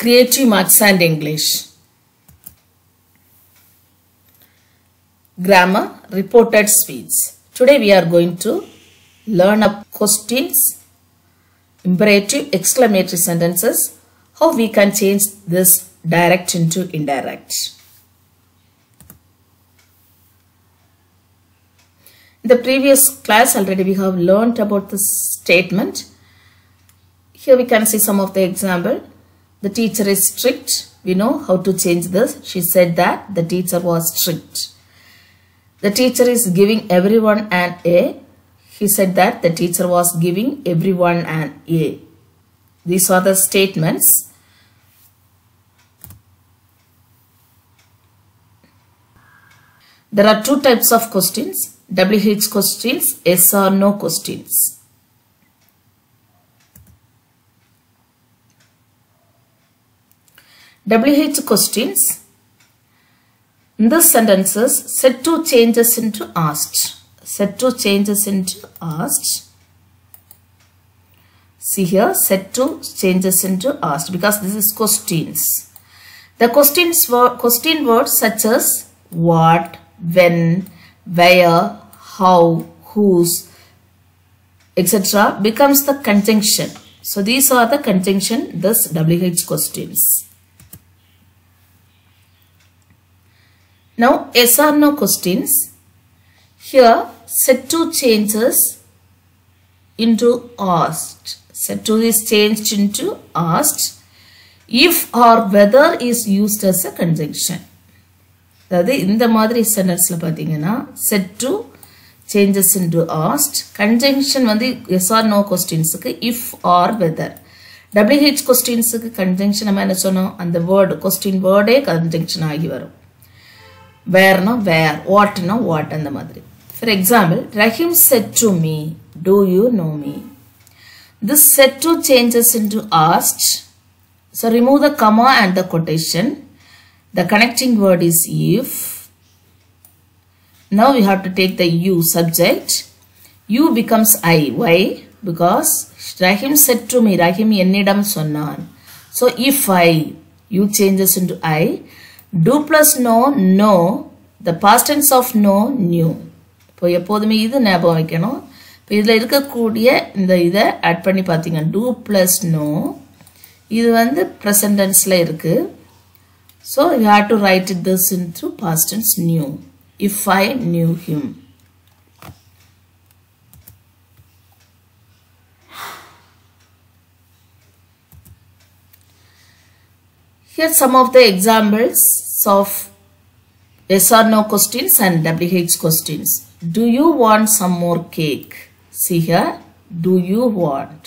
Creative Maths and English. Grammar, reported speech. Today we are going to learn up questions, imperative, exclamatory sentences, how we can change this direct into indirect. In the previous class already we have learned about the statement. Here we can see some of the example. The teacher is strict. We know how to change this. She said that the teacher was strict. The teacher is giving everyone an A. He said that the teacher was giving everyone an A. These are the statements. There are two types of questions. WH questions, yes or no questions. WH questions. In the sentences, set to changes into asked. Set to changes into asked. See here, set to changes into asked because this is questions. The question words such as what, when, where, how, whose, etc. becomes the conjunction. So these are the conjunction, thus WH questions. Now yes or no questions. Here set to changes into asked. Set to is changed into asked if or whether is used as a conjunction. That is, in the மாதிரி சென்டென்ஸ்ல பாத்தீங்கன்னா set to changes into asked, conjunction வந்து yes or no questionsக்கு if or whether. WH questionsக்கு conjunction நம்ம என்ன சொன்னோம், அந்த word question wordே conjunction ஆகி வரும். Where na where, what na what and the madri. For example, Rahim said to me, do you know me? This said to changes into asked. So remove the comma and the quotation. The connecting word is if. Now we have to take the you subject. You becomes I. Why? Because Rahim said to me, Rahim ennidam sonnan. So if I, you changes into I. Do plus no, no. The past tense of no, knew. இப்போ எப்போதுமே இது ஞாபகம் வைக்கணும். இப்போ இதில் இருக்கக்கூடிய இந்த இதை ஆட் பண்ணி பார்த்தீங்க. Do plus no. இது வந்து present tenseல இருக்கு. So you have to write this into past tense knew. If I knew him. Here some of the examples of yes or no questions and WH questions. Do you want some more cake? See here, do you want?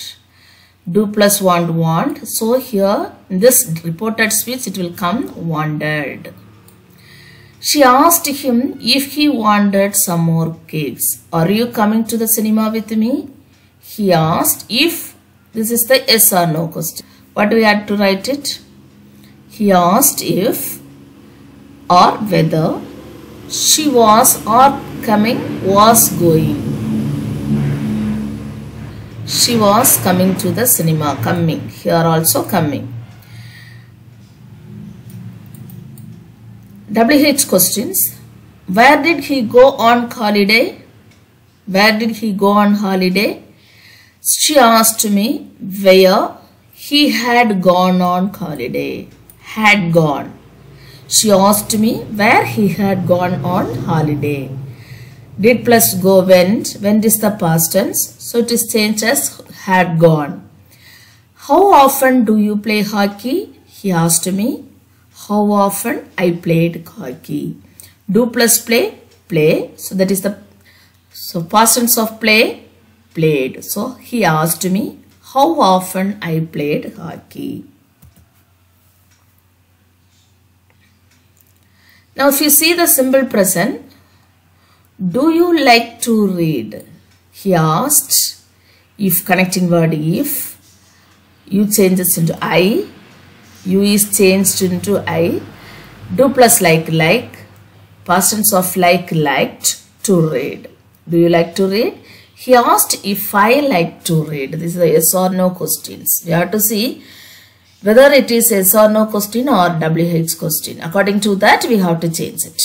Do plus want. So here in this reported speech it will come wanted. She asked him if he wanted some more cakes. Are you coming to the cinema with me? He asked if. This is the yes or no question. What do we have to write it? He asked if or whether she was or coming was going. She was coming to the cinema. Coming. Here also coming. WH questions. Where did he go on holiday? Where did he go on holiday? She asked me where he had gone on holiday. Had gone. She asked me where he had gone on holiday. Did plus go went. Went is the past tense. So it is changed as had gone. How often do you play hockey? He asked me. How often I played hockey. Do plus play. Play. So that is the past tense of play. Played. So he asked me how often I played hockey. Now if you see the simple present, do you like to read? He asked. If connecting word if, you changes into I, you is changed into I, do plus like, past tense of liked to read. Do you like to read? He asked if I like to read. This is a yes or no questions. We have to see Whether it is yes or no question or WH question. According to that, we have to change it.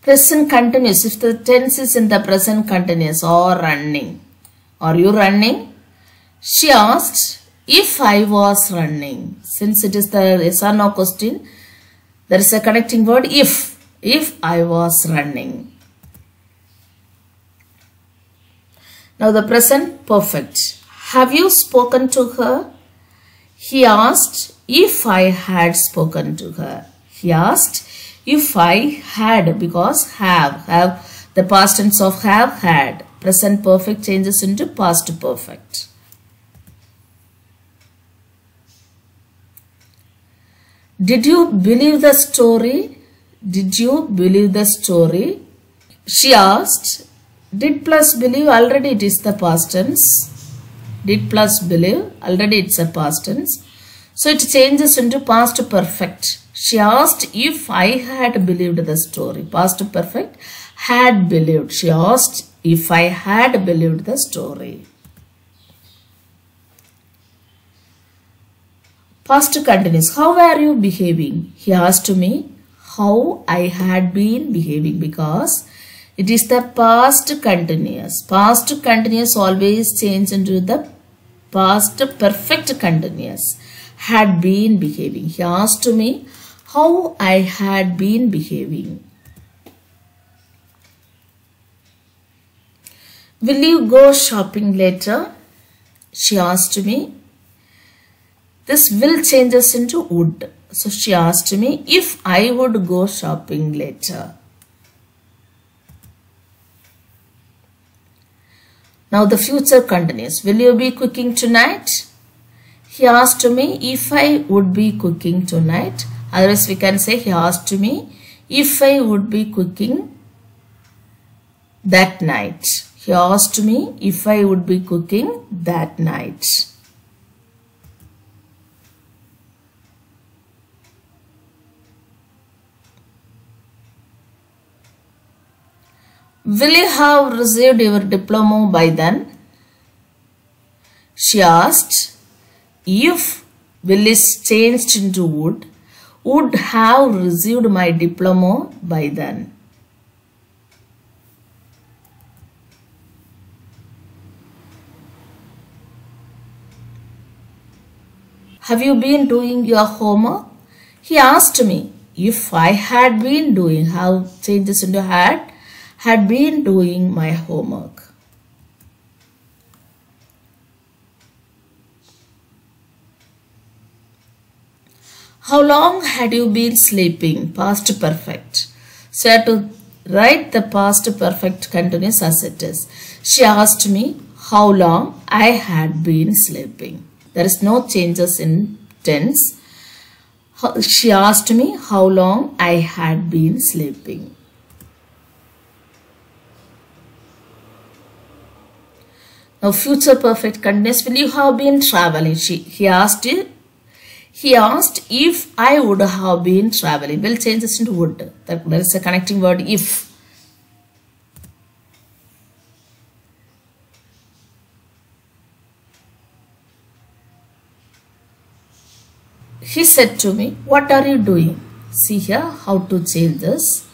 Present continuous. If the tense is in the present continuous or running. Are you running? She asked if I was running. Since it is the yes or no question, there is a connecting word if. If I was running. Now the present perfect. Have you spoken to her? He asked if I had spoken to her. He asked if I had, because have the past tense of have, had. Present perfect changes into past perfect. Did you believe the story? Did you believe the story? She asked. Did plus believe, already it is the past tense. Did plus believe, already it's a past tense. So it changes into past perfect. She asked if I had believed the story. Past perfect, had believed. She asked if I had believed the story. Past continuous. How were you behaving? He asked me how I had been behaving, because it is the past continuous. Past continuous always change into the past perfect continuous. Had been behaving. He asked me how I had been behaving. Will you go shopping later? She asked me. This will changes into would. So she asked me if I would go shopping later. Now the future continuous. Will you be cooking tonight? He asked me if I would be cooking tonight. Otherwise we can say he asked me if I would be cooking that night. He asked me if I would be cooking that night. Will you have received your diploma by then? She asked. If will is changed into would have received my diploma by then. Have you been doing your homework? He asked me if I had been doing, have changes into had been doing my homework. How long had you been sleeping? Past perfect. So I have to write the past perfect continuous as it is. She asked me how long I had been sleeping. There is no changes in tense. She asked me how long I had been sleeping. Now future perfect continuous. Will you have been traveling? He asked if I would have been traveling. Will changes into would. There is a connecting word if. He said to me, what are you doing? See here how to change this.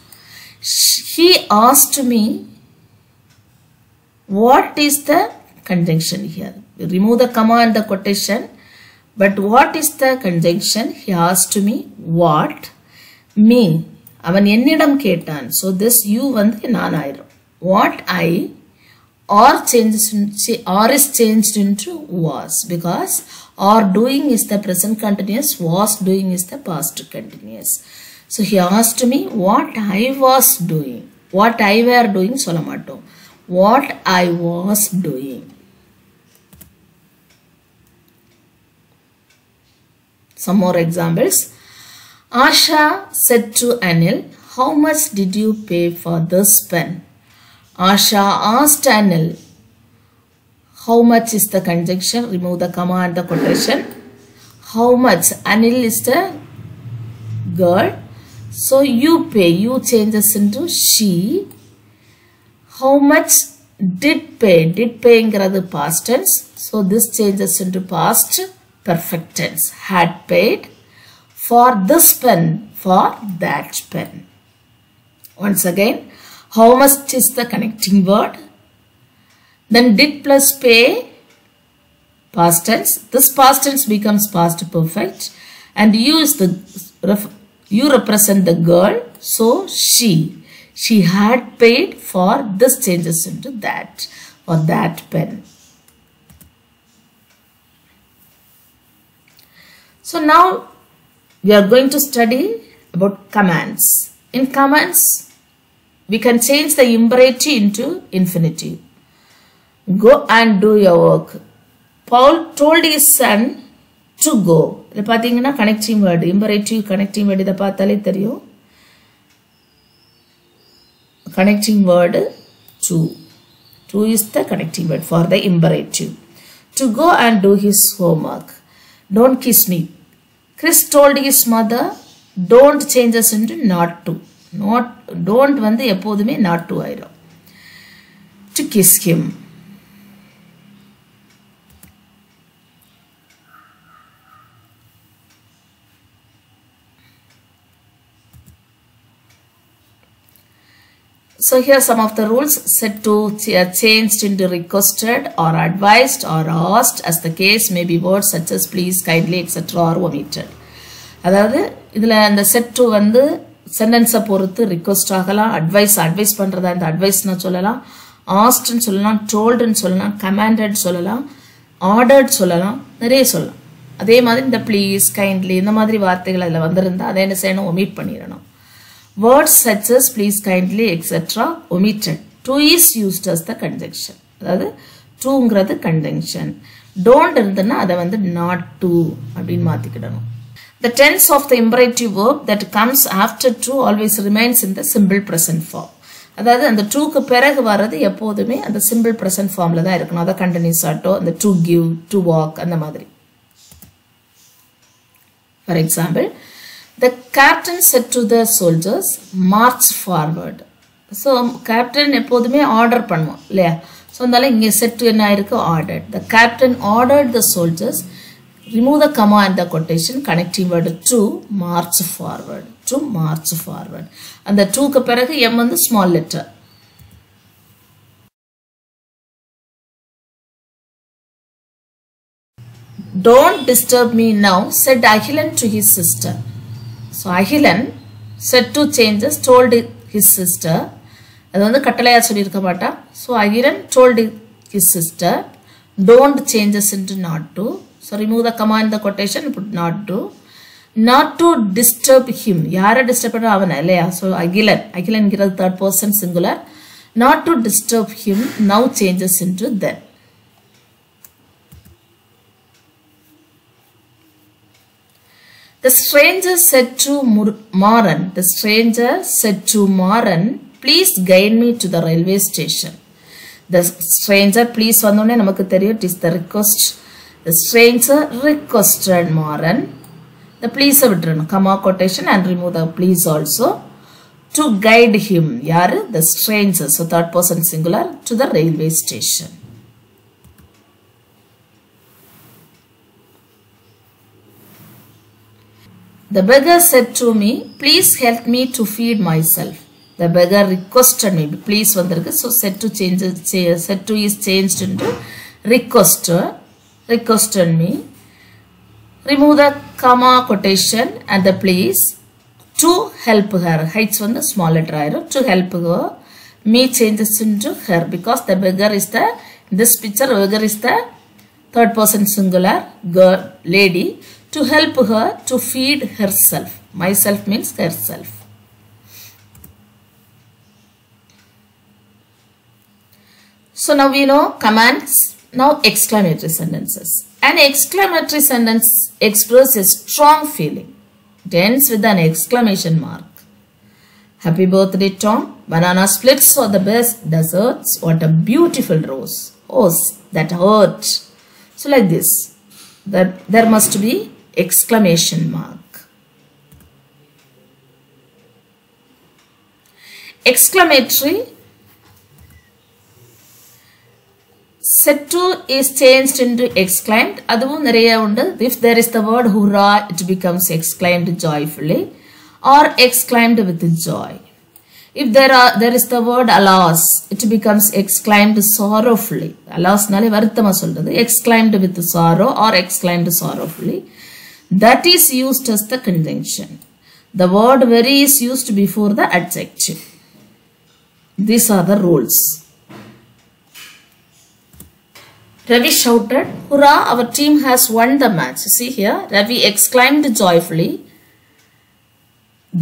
He asked me, what is the conjunction here? Remove the comma and the quotation. But what is the conjunction? He asked me what? Me. Avan ennidam ketan. So this you vandhu naan airum. What I or is changed into was, because or doing is the present continuous, was doing is the past continuous. So he asked me what I was doing. What I were doing solamato. What I was doing. Some more examples. Asha said to Anil, how much did you pay for this pen? Asha asked Anil, how much is the conjunction? Remove the comma and the quotation. How much? Anil is the girl. So you pay. You changes into she. How much did pay. Did pay ingirathu past tense. So this changes into past perfect tense. Had paid for this pen, for that pen. Once again, how much is the connecting word? Then did plus pay, past tense. This past tense becomes past perfect. And you represent the girl. So she had paid for this changes into that, or that pen. So now we are going to study about commands. In commands, we can change the imperative into infinitive. Go and do your work. Paul told his son to go. இதை பார்த்தீங்கன்னா connecting word, imperative connecting word இதை பார்த்தாலே தெரியும். Connecting word to. To is the connecting word for the imperative. To go and do his homework. Don't kiss me. Chris told his mother, don't change us into not to. Don't வந்து எப்போதுமே not to ஆயிரும். To kiss him. So here some of the rules. Set to changed into requested or advised or asked, as the case may be words such as please, kindly, etc. or omitted. அதாவது இதில் அந்த set to வந்து சென்டென்ஸை பொறுத்து request ஆகலாம், advice பண்ணுறதா இந்த அட்வைஸ்னு சொல்லலாம், ஆஸ்ட்னு சொல்லலாம், டோல்டுன்னு சொல்லலாம், கமாண்டட் சொல்லலாம், ஆர்டர்ட் சொல்லலாம், நிறைய சொல்லலாம். அதே மாதிரி இந்த ப்ளீஸ், கைண்ட்லி இந்த மாதிரி வார்த்தைகள் அதில் வந்திருந்தால் அதை என்ன செய்யணும், ஒமிட் பண்ணிடணும். Words such as please, kindly, etc. omitted. To is used as the conjunction. அதாவது toங்கிறது conjunction. Don't இருந்ததுன்னா அதை வந்து not to அப்படின்னு மாற்றிக்கிடணும். The tense of the imperative verb that comes after to always remains in the simple present form. அதாவது அந்த toக்கு பிறகு வர்றது எப்போதுமே அந்த simple present formல தான் இருக்கணும். அதை continuous ஆட்டோ, அந்த to give, to walk அந்த மாதிரி. For example, the captain said to the soldiers, march forward. So, captain எப்போதுமே order பண்ணுவோம் இல்லையா? So, அதனால இங்கே set to என்ன ஆயிருக்கு? Ordered. The captain ordered the soldiers, remove the comma and the quotation, connecting word to march forward. To march forward. அந்த toக்கு பிறகு M வந்து small letter. Don't disturb me now, said Ahilan to his sister. So, Ahilan said two changes, told his sister. அது வந்து கட்டளையா சொல்லியிருக்க மாட்டா. So, Ahilan told his sister, don't change us into not to. So, remove the comma in the quotation, put not to. Not to disturb him. யாரை disturb பண்ண அவனை இல்லையா? So, Ahilan ங்கிறது third person singular. Not to disturb him, now changes into then. The stranger said to Maran, please guide me to the railway station. The stranger, please vandone namakku theriyum, it is the request. The stranger requested Maran. The please vitran, comma quotation and remove the please also. To guide him, yaru? The stranger, so third person singular, to the railway station. The beggar said to me, please help me to feed myself. The beggar requested me. Please vandirukku. So said to change, said to is changed into requested me. Remove the comma quotation and the please. To help her. Heights on the small letter. To help her. Me changes into her because the beggar is the, in this picture, beggar is the third person singular, girl, lady. To help her to feed herself. Myself means herself. So now we know commands. Now exclamatory sentences. An exclamatory sentence expresses a strong feeling. It ends with an exclamation mark. Happy birthday, Tom. Banana splits are the best desserts. What a beautiful rose. Oh, that hurt. So like this. That there must be exclamation mark. Set to is changed into exclaimed. Aduvum nariya undu. If there is the word hurrah, it becomes exclaimed joyfully or exclaimed with joy. If there is the word alas, it becomes exclaimed sorrowfully. Alas nale varuthama solradhu. Exclaimed with sorrow or exclaimed sorrowfully. That is used as the conjunction. The word very is used before the adjective. These are the rules. Ravi shouted, "Hurrah, our team has won the match." See here, Ravi exclaimed joyfully.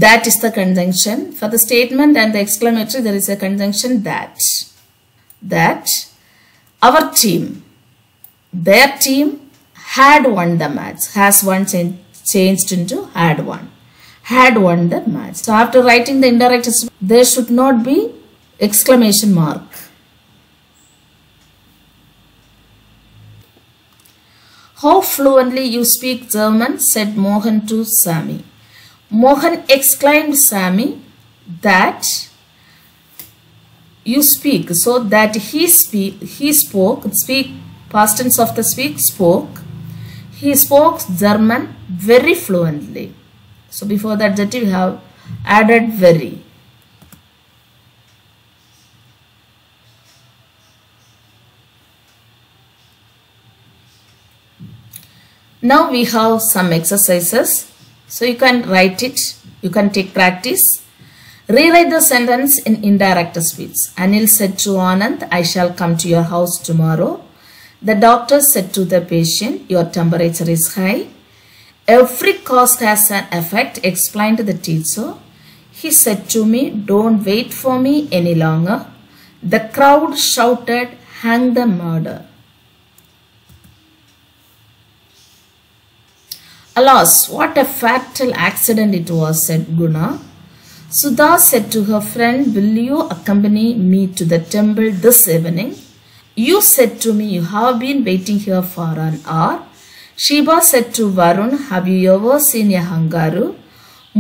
That is the conjunction. For the statement and the exclamatory, there is a conjunction that. That our team, their team had won the match. Has won changed into had won. Had won the match. So after writing the indirect, there should not be exclamation mark. How fluently you speak German, said Mohan to Sammy. Mohan exclaimed Sammy that you speak. So that he spoke, past tense of the spoke. He spoke German very fluently. So before the adjective we have added very. Now we have some exercises. So you can write it. You can take practice. Rewrite the sentence in indirect speech. Anil said to Anand, "I shall come to your house tomorrow." The doctor said to the patient, "Your temperature is high." "Every cause has an effect," explained the teacher. "He said to me, 'Don't wait for me any longer.'" The crowd shouted, "Hang the murder." "Alas, what a fatal accident it was," said Guna. Sudha said to her friend, "Will you accompany me to the temple this evening?" "You said to me you have been waiting here for an hour." Shiba said to Varun, "Have you ever seen a kangaroo?"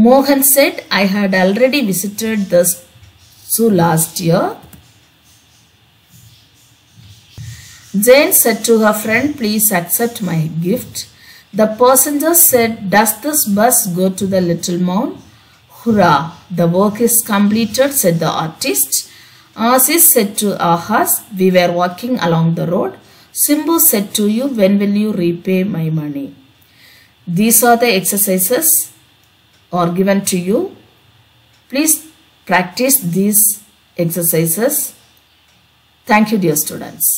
Mohan said, "I had already visited the zoo last year." Jane said to her friend, "Please accept my gift." The passenger said, "Does this bus go to the little mound?" "Hurrah, the work is completed," said the artist. Asis said to Ahas, "We were walking along the road." Simbu said to you, "When will you repay my money?" These are the exercises are given to you. Please practice these exercises. Thank you, dear students.